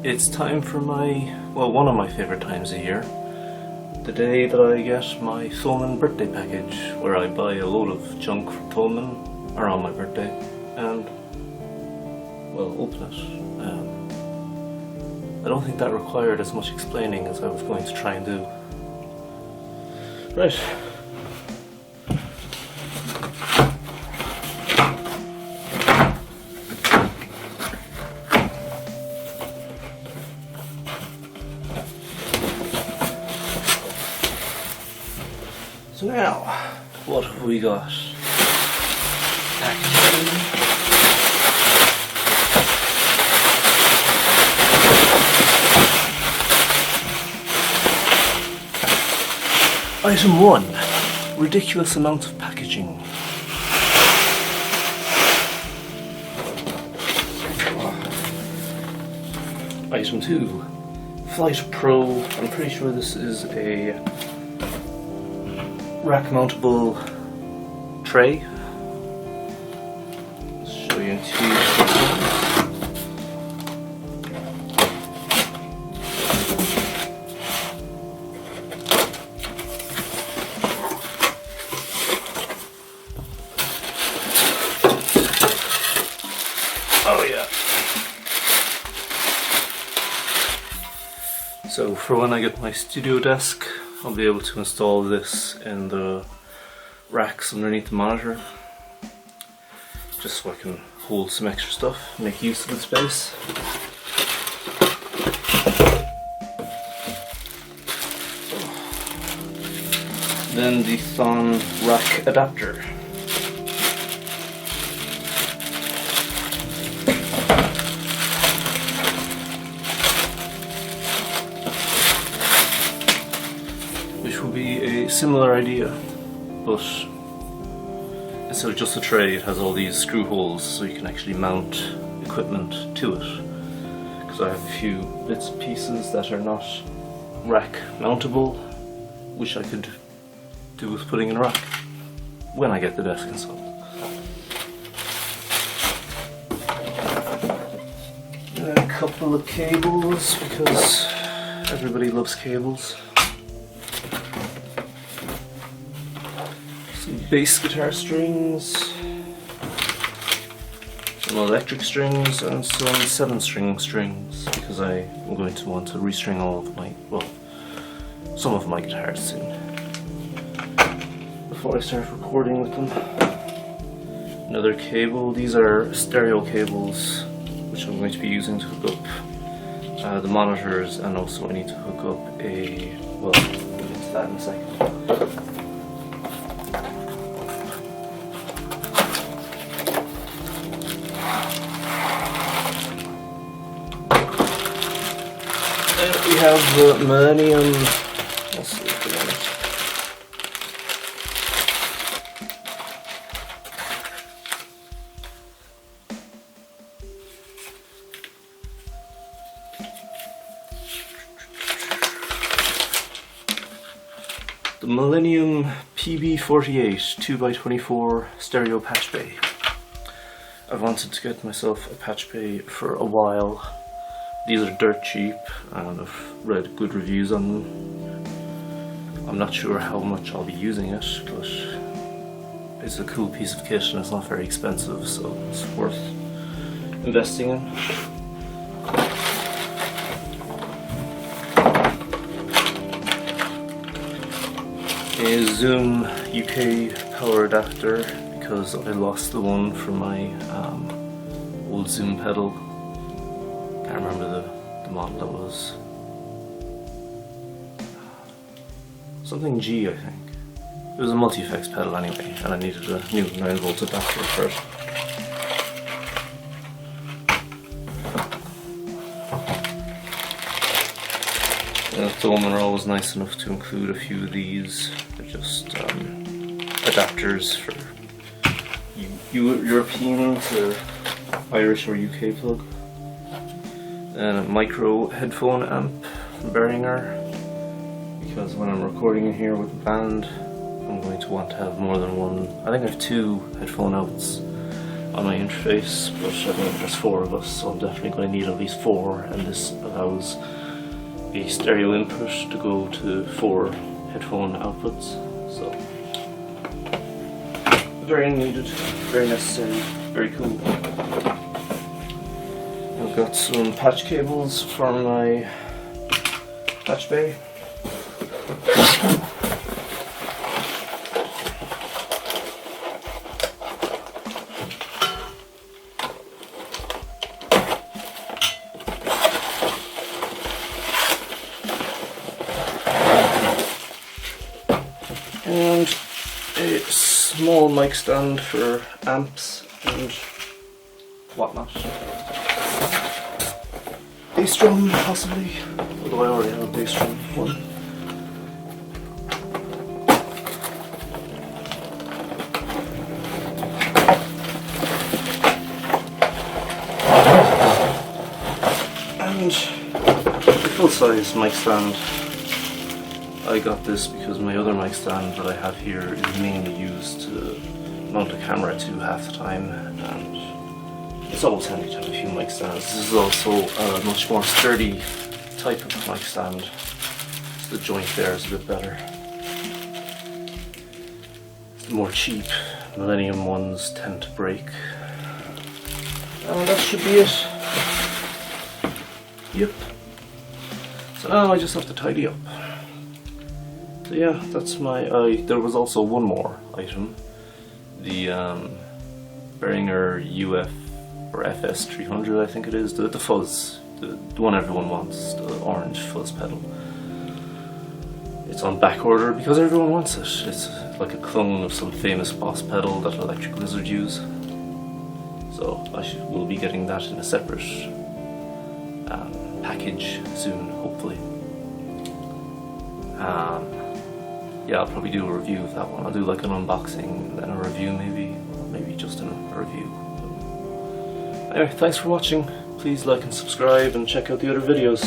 It's time for one of my favourite times of year. The day that I get my Thomann birthday package, where I buy a load of junk from Thomann around my birthday and, well, open it. I don't think that required as much explaining as I was going to try and do. Right. So now, what have we got? Packaging. Item 1. Ridiculous amount of packaging. Item 2. Flight Pro. I'm pretty sure this is a rack mountable tray. Let's show you in two seconds. Oh yeah. So for when I get my studio desk, I'll be able to install this in the racks underneath the monitor, just so I can hold some extra stuff, make use of the space. Then the Thomann rack adapter. Which will be a similar idea, but instead of just a tray, it has all these screw holes so you can actually mount equipment to it. Because I have a few bits and pieces that are not rack mountable, which I could do with putting in a rack when I get the desk installed. And a couple of cables, because everybody loves cables. Some bass guitar strings, some electric strings, and some 7-string strings, because I am going to want to restring all of some of my guitars soon, before I start recording with them. Another cable. These are stereo cables, which I'm going to be using to hook up the monitors, and also I need to hook up we'll get into that in a second. We have the Millennium. Let's see if we got it. The Millennium PB48 2x24 stereo patch bay. I've wanted to get myself a patch bay for a while. These are dirt cheap, and I've read good reviews on them. I'm not sure how much I'll be using it, but it's a cool piece of kit and it's not very expensive, so it's worth investing in. A Zoom UK power adapter, because I lost the one from my old Zoom pedal. Can't remember the model that was. Something G, I think. It was a multi-effects pedal anyway, and I needed a new 9V adapter for it. Thomann are always nice enough to include a few of these. They're just adapters for European to Irish or UK plug. And a micro headphone amp from Behringer, because when I'm recording in here with the band, I'm going to want to have more than one. I think I have 2 headphone outs on my interface, but I think there's 4 of us, so I'm definitely going to need at least 4, and this allows a stereo input to go to 4 headphone outputs, so very needed, very necessary, very cool. I've got some patch cables for my patch bay. And a small mic stand for amps and whatnot. Bass drum, possibly, although I already have a bass drum one. And the full-size mic stand. I got this because my other mic stand that I have here is mainly used to mount a camera to half the time, and it's always handy to have a few mic stands. This is also a much more sturdy type of mic stand, so the joint there is a bit better. The more cheap Millennium ones tend to break. And that should be it. Yep. So now I just have to tidy up. So yeah, that's my, there was also one more item, the Behringer UF or FS 300 I think it is, the fuzz, the one everyone wants, the orange fuzz pedal. It's on back order because everyone wants it. It's like a clone of some famous Boss pedal that Electric Lizard use. So we'll be getting that in a separate package soon, hopefully. Yeah, I'll probably do a review of that one. I'll do like an unboxing, then a review maybe just a review. Anyway, thanks for watching. Please like and subscribe and check out the other videos.